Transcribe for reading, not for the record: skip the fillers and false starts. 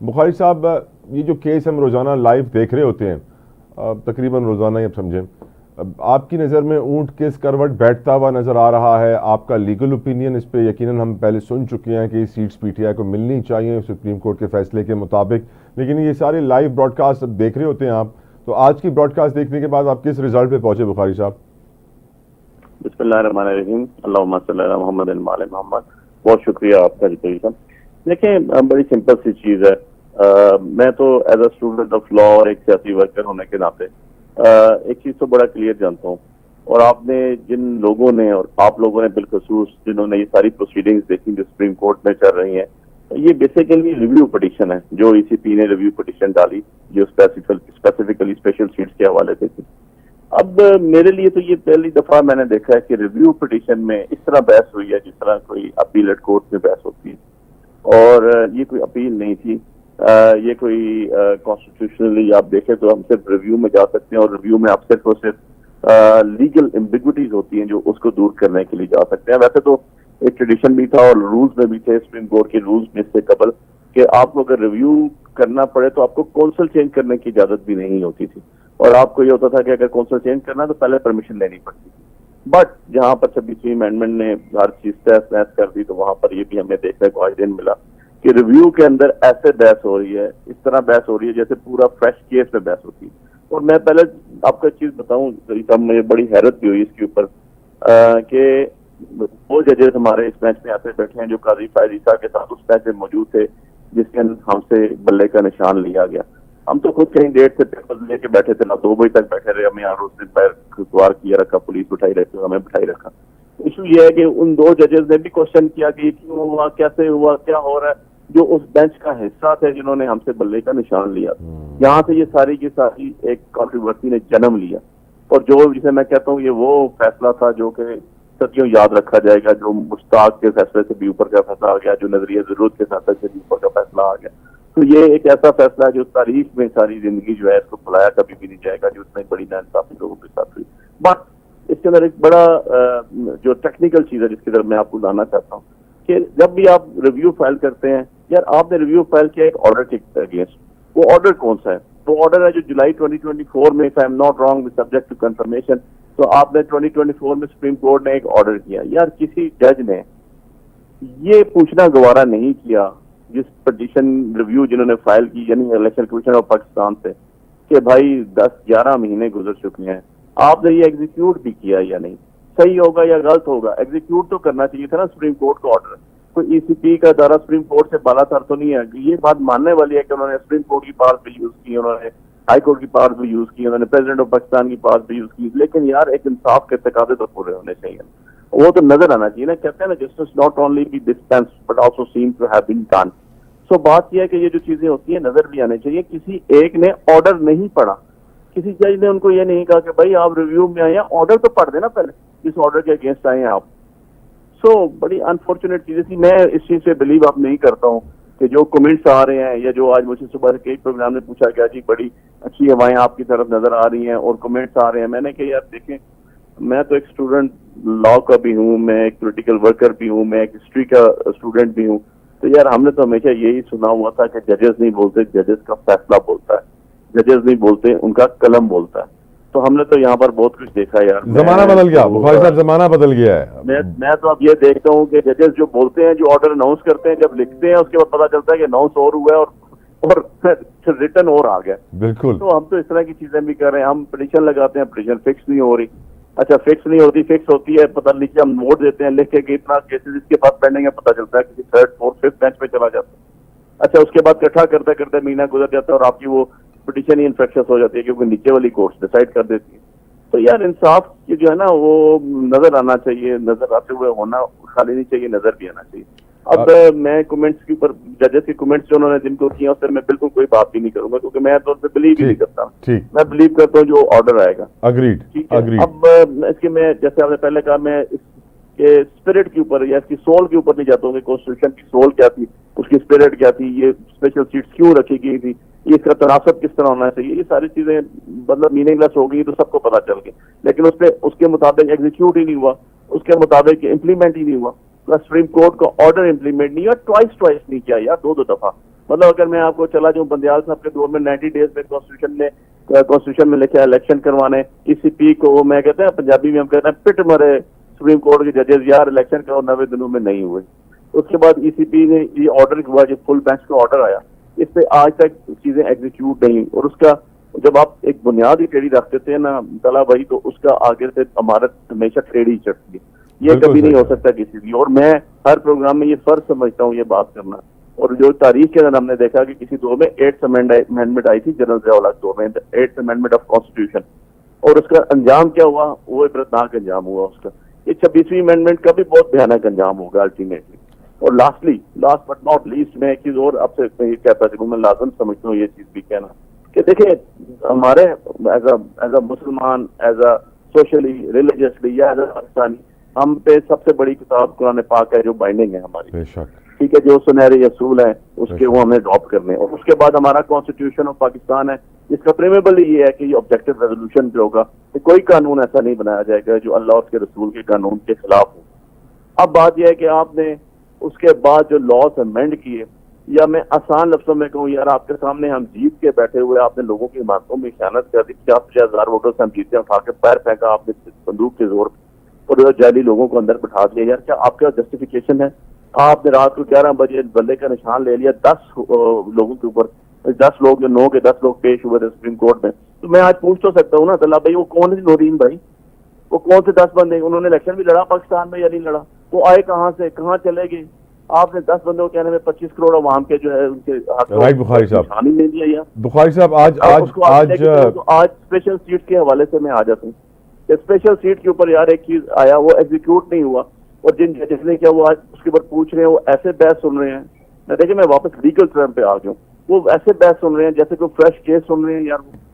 बुखारी साहब, ये जो केस हम रोज़ाना लाइव देख रहे होते हैं, तकरीबन रोज़ाना ही आप समझें, आपकी नज़र में ऊंट किस करवट बैठता हुआ नज़र आ रहा है? आपका लीगल ओपिनियन इस पे यकीनन हम पहले सुन चुके हैं कि सीट्स पीटीआई को मिलनी चाहिए सुप्रीम कोर्ट के फैसले के मुताबिक, लेकिन ये सारे लाइव ब्रॉडकास्ट देख रहे होते हैं आप, तो आज की ब्रॉडकास्ट देखने के बाद आप किस रिजल्ट पे पहुंचे बुखारी साहब? बिस्मिल्लाहिर्रहमानिर्रहीम, अल्लाहुम्मा सल्ली अला मुहम्मद व आले मुहम्मद। बहुत शुक्रिया आपका जी साहब। देखें, बड़ी सिंपल सी चीज़ है। मैं तो as a student of law और एक सियासी वर्कर होने के नाते एक चीज़ तो बड़ा क्लियर जानता हूँ, और आपने जिन लोगों ने और आप लोगों ने बिलखसूस जिन्होंने ये सारी प्रोसीडिंग्स देखी जो सुप्रीम कोर्ट में चल रही हैं, ये बेसिकली रिव्यू पिटीशन है जो ईसीपी ने रिव्यू पिटीशन डाली, जो स्पेसिफिकली स्पेशल सीट्स के हवाले से थी। अब मेरे लिए तो ये पहली दफा मैंने देखा है कि रिव्यू पिटीशन में इस तरह बहस हुई है जिस तरह कोई अपीलेट कोर्ट में बहस होती है, और ये कोई अपील नहीं थी। ये कोई कॉन्स्टिट्यूशनली आप देखें तो हम सिर्फ रिव्यू में जा सकते हैं, और रिव्यू में आप सिर्फ और सिर्फ लीगल एम्बिग्विटीज होती हैं जो उसको दूर करने के लिए जा सकते हैं। वैसे तो एक ट्रेडिशन भी था और रूल्स में भी थे सुप्रीम कोर्ट के रूल्स में से कबल कि आपको अगर रिव्यू करना पड़े तो आपको कौंसल चेंज करने की इजाजत भी नहीं होती थी, और आपको ये होता था कि अगर कौंसल चेंज करना है तो पहले परमिशन लेनी पड़ती थी। बट जहां पर 26वीं अमेंडमेंट ने हर चीज तहस नहस कर दी, तो वहां पर ये भी हमें देखने को आज दिन मिला कि रिव्यू के अंदर ऐसे बहस हो रही है, इस तरह बहस हो रही है जैसे पूरा फ्रेश केस में बहस होती है। और मैं पहले आपको एक चीज बताऊं, तो मुझे बड़ी हैरत भी हुई इसके ऊपर कि वो जजेस हमारे इस मैच में ऐसे बैठे हैं जो काजी फायद ईसा के साथ उस मैच में मौजूद थे जिसके हमसे बल्ले का निशान लिया गया। हम तो खुद कहीं देर से पेपर लेके बैठे थे ना, 2 बजे तक बैठे रहे, हमें यहाँ रोज दिन पैर खुशवार किया रखा, पुलिस उठाई रखी, हमें बिठाई रखा। इशू ये है कि उन 2 जजेस ने भी क्वेश्चन किया कि क्यों हुआ, कैसे हुआ, क्या हो रहा है, जो उस बेंच का हिस्सा थे जिन्होंने हमसे बल्ले का निशान लिया। यहाँ से ये सारी की सारी एक कंट्रोवर्सी ने जन्म लिया, और जो जिसे मैं कहता हूँ ये वो फैसला था जो कि सदियों याद रखा जाएगा, जो मुश्ताक के फैसले से भी ऊपर का फैसला आ गया, जो नजरिया जरूरत के फैसले से भी ऊपर का फैसला आ गया। तो ये एक ऐसा फैसला है जो तारीख में सारी जिंदगी जो है इसको भुलाया कभी भी नहीं जाएगा, जो इतनी बड़ी नाइंसाफी लोगों के साथ हुई। बट इसके अंदर एक बड़ा जो टेक्निकल चीज है जिसकी तरफ मैं आपको लाना चाहता हूँ कि जब भी आप रिव्यू फाइल करते हैं, यार आपने रिव्यू फाइल किया एक ऑर्डर के अगेंस्ट, वो ऑर्डर कौन सा है? वो ऑर्डर है जो जुलाई 2024 में, if I am not wrong, subject to confirmation, तो आपने 2024 में सुप्रीम कोर्ट ने एक ऑर्डर किया। यार किसी जज ने ये पूछना गवारा नहीं किया जिस पिटीशन रिव्यू जिन्होंने फाइल की, यानी इलेक्शन कमीशन ऑफ पाकिस्तान से, कि भाई 10-11 महीने गुजर चुके हैं, आपने ये एग्जीक्यूट भी किया या नहीं? सही होगा या गलत होगा, एग्जीक्यूट तो करना चाहिए था ना सुप्रीम कोर्ट का ऑर्डर। कोई ईसीपी का दायरा सुप्रीम कोर्ट से बालातर तो नहीं है। ये बात मानने वाली है कि उन्होंने सुप्रीम कोर्ट की पावर भी यूज की, उन्होंने हाई कोर्ट की पावर भी यूज की, उन्होंने प्रेसिडेंट ऑफ पाकिस्तान की पावर भी यूज की, लेकिन यार एक इंसाफ के तकाजे तो पूरे होने चाहिए, वो तो नजर आना चाहिए ना। कहते हैं ना, justice not only be dispense but also seem to have been done. सो बात यह है कि ये जो चीजें होती है नजर भी आनी चाहिए। किसी एक ने ऑर्डर नहीं पढ़ा, किसी जज ने उनको ये नहीं कहा कि भाई आप रिव्यू में आए, ऑर्डर तो पढ़ देना पहले, इस ऑर्डर के अगेंस्ट आए हैं आप। सो बड़ी अनफॉर्चुनेट चीजें थी। मैं इस चीज से बिलीव आप नहीं करता हूँ कि जो कमेंट्स आ रहे हैं, या जो आज मुझे सुबह कई प्रोग्राम में पूछा गया जी बड़ी अच्छी हवाएं आपकी तरफ नजर आ रही हैं और कमेंट्स आ रहे हैं, मैंने कहा यार देखें, मैं तो एक स्टूडेंट लॉ का भी हूँ, मैं एक पॉलिटिकल वर्कर भी हूँ, मैं एक हिस्ट्री का स्टूडेंट भी हूँ। तो यार हमने तो हमेशा यही सुना हुआ था कि जजेस नहीं बोलते, जजेस का फैसला बोलता है, जजेस नहीं बोलते, उनका कलम बोलता है। तो हमने तो यहाँ पर बहुत कुछ देखा है यार। जमाना बदल गया बुखारी साहब, जमाना बदल गया है। मैं तो अब ये देखता हूँ कि जजेस जो बोलते हैं, जो ऑर्डर अनाउंस करते हैं, जब लिखते हैं उसके बाद पता चलता है कि अनाउंस और हुआ है और रिटर्न और आ गया। बिल्कुल। तो हम तो इस तरह की चीजें भी कर रहे हैं। हम पिटीशन लगाते हैं, पिटीशन फिक्स नहीं हो रही। अच्छा फिक्स नहीं होती, फिक्स होती है, पता लिख के हम नोट देते हैं, लिख के कि इतना केसेस इसके पास पेंडिंग है, पता चलता है किसी 3rd, 4th, 5th बेंच पे चला जाता है। अच्छा उसके बाद इकट्ठा करते करते महीना गुजर जाता है और आपकी वो पिटीशन ही इन्फेक्शस हो जाती है क्योंकि नीचे वाली कोर्ट्स डिसाइड कर देती है। तो यार इंसाफ की जो है ना वो नजर आना चाहिए, नजर आते हुए होना खाली नहीं चाहिए, नजर भी आना चाहिए। अब मैं कमेंट्स के ऊपर, जजेस के कमेंट्स जो उन्होंने जिनको किया उस पर मैं बिल्कुल कोई बात भी नहीं करूंगा क्योंकि मैं तो उन पर बिलीव ही नहीं करता। मैं बिलीव करता हूँ जो ऑर्डर आएगा। अग्रीड। ठीक है। अब इसके मैं जैसे आपने पहले कहा, मैं इसके स्पिरिट के ऊपर या इसकी सोल के ऊपर नहीं जाता हूँ कि कॉन्स्टिट्यूशन की सोल क्या थी, उसकी स्पिरिट क्या थी, ये स्पेशल सीट्स क्यों रखी गई थी, ये इसका तनासब किस तरह होना चाहिए, ये सारी चीजें मतलब मीनिंगलेस हो गई तो सबको पता चल गई। लेकिन उस पर उसके मुताबिक एग्जीक्यूट ही नहीं हुआ, उसके मुताबिक इम्प्लीमेंट ही नहीं हुआ, प्लस सुप्रीम कोर्ट का ऑर्डर इम्प्लीमेंट नहीं हुआ, ट्वाइस नहीं किया यार, 2 दफा। मतलब अगर मैं आपको चला जाऊं, बंदयाल साहब के दौर में 90 डेज में कॉन्स्टिट्यूशन में लिखा इलेक्शन करवाने, ईसीपी को मैं कहते हैं पंजाबी में हम कहते हैं पिट मरे सुप्रीम कोर्ट के जजेस, यार इलेक्शन करो, 90 दिनों में नहीं हुए। उसके बाद ईसीपी ने ये ऑर्डर हुआ, जो फुल बेंच का ऑर्डर आया, इस पे आज तक चीजें एग्जीक्यूट नहीं। और उसका जब आप एक बुनियाद ही टेढ़ी रख देते हैं ना तला भाई, तो उसका आगे से इमारत हमेशा टेढ़ी चढ़ती है। ये कभी नहीं हो सकता किसी भी। और मैं हर प्रोग्राम में ये फर्ज समझता हूँ ये बात करना। और जो तारीख के अंदर हमने देखा कि किसी दौर में 8th अमेंडमेंट आई थी जनरल ज़िया दौर में, 8th अमेंडमेंट ऑफ कॉन्स्टिट्यूशन, और उसका अंजाम क्या हुआ, वो इबरतनाक अंजाम हुआ उसका। ये 26वीं अमेंडमेंट का भी बहुत भयानक अंजाम होगा अल्टीमेटली। और लास्ट बट नॉट लीस्ट, मैं एक चीज और आपसे ये कहता चलूँ, मैं लाजम समझता हूँ ये चीज भी कहना कि देखिए हमारे एज अ मुसलमान, एज अ सोशली, रिलीजियसली या एज अ पाकिस्तानी, हम पे सबसे बड़ी किताब कुरान पाक है जो बाइंडिंग है हमारी, बेशक, ठीक है, जो सुनहरे असूल है उसके वो हमें अडॉप्ट करने हैं। और उसके बाद हमारा कॉन्स्टिट्यूशन ऑफ पाकिस्तान है, जिसका प्रेमेबल ये है कि ये ऑब्जेक्टिव रेजोल्यूशन जो होगा कि कोई कानून ऐसा नहीं बनाया जाएगा जो अल्लाह और उसके रसूल के कानून के खिलाफ हो। अब बात यह है कि आपने उसके बाद जो लॉज अमेंड किए, या मैं आसान लफ्जों में कहूँ, यार आपके सामने हम जीत के बैठे हुए, आपने लोगों की इमारतों में खयानत कर दी, 50,000 वोटों से हम जीते, उठा के पैर फेंका आपने बंदूक के जोर और जाली लोगों को अंदर बिठा दिया। यार क्या आपका जस्टिफिकेशन है? आपने रात को 11 बजे बल्ले का निशान ले लिया, 10 लोगों के ऊपर, 10 लोग, जो 9 के 10 लोग पेश हुए थे सुप्रीम कोर्ट में। तो मैं आज पूछ तो सकता हूँ ना तल्ला भाई, वो कौन है नूरीन भाई? वो कौन से 10 बंदे? उन्होंने इलेक्शन भी लड़ा पाकिस्तान में या नहीं लड़ा? वो आए कहाँ से, कहाँ चले गए? आपने 10 बंदों के कहने में 25 करोड़ अवाम के जो है उनके राइट बुखारी साहब, निशान ही नहीं दिया यार। बुखारी साहब आज स्पेशल सीट के हवाले से मैं आ जाता हूँ। स्पेशल सीट के ऊपर यार एक चीज आया, वो एग्जीक्यूट नहीं हुआ, और जिन जजेस ने क्या वो आज उसके ऊपर पूछ रहे हैं, वो ऐसे बहस सुन रहे हैं। मैं देखिए, मैं वापस लीगल टर्म पे आ गया हूँ, वो ऐसे बहस सुन रहे हैं जैसे कोई फ्रेश केस सुन रहे हैं यार।